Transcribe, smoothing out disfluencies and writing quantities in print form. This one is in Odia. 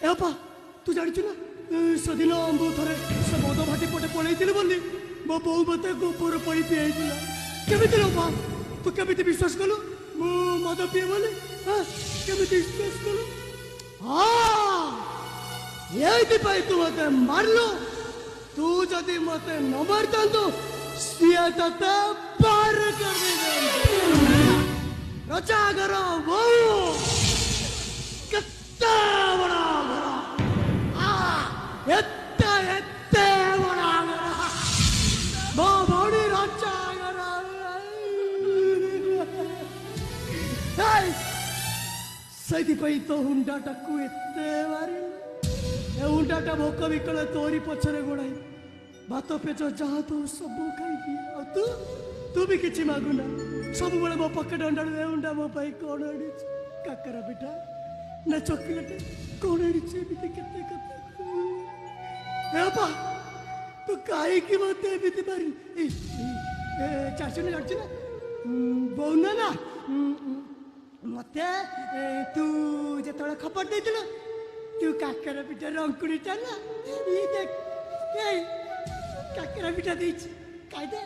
ବାପା ତୁ ଜାଣିଛୁ ନା ସେଦିନ ମୁଁ ଥରେ ସେ ମଦ ଭାଟି ପଟେ ପଳେଇଥିଲି ବୋଲି ମୋ ବୋଉ ମତେ ଗୋବର ପାଣି ପିଆଇଥିଲା। କେମିତି ବାପା ତୁ କେମିତି ବିଶ୍ୱାସ କଲୁ ମୁଁ ମଦ ପିଏ ବୋଲି? କେମିତି ବିଶ୍ୱାସ କଲୁ? ଏଇଥିପାଇଁ ତୁ ମତେ ମାରିଲୁ। ତୁ ଯଦି ମତେ ନ ମାରିଥାନ୍ତୁ ସିଏ ତତେ ପାର କରିଦେଇଥାନ୍ତେ। ରଜାଘର ବୋଉ କେତେ ବଡ଼ ଘର, ଏତେ ଏତେ ବଡ଼ ଘର, ମୋ ଭଉଣୀ ରଜାଘର। ସେଇଥିପାଇଁ ତ ହୁଣ୍ଡାଟାକୁ ଏତେ ମାରିଲୁ। ଏ ହୁଣ୍ଡାଟା ଭୋକ ବିକଳ ତୋରି ପଛରେ ଗୋଡ଼ାଇ ଭାତ ପେଚ ଯାହା ତୁ ସବୁ ଖାଇଦିଏ। ଆଉ ତୁ ବି କିଛି ମାଗୁନା। ସବୁବେଳେ ମୋ ପକେଟ ଅଣ୍ଡାଳୁ ଏ ହୁଣ୍ଡା ମୋ ପାଇଁ କ'ଣ ଆଣିଛି? କାକରା ପିଠା ନା ଚକୋଲେଟ କ'ଣ ଆଣିଛି? ଏମିତି କେତେ କଥା। ବାପା ତୁ କାହିଁକି ମତେ ଏମିତି ମାରି ଜାଣିଛୁ ନା ବୋଉ ନା ମତେ ତୁ ଯେତେବେଳେ ଖବର ଦେଇଥିଲୁ ତୁ କାକରା ପିଠା ରଙ୍କୁଣିଟା ନା କାକରା ପିଠା ଦେଇଛି ଖାଇଦେ।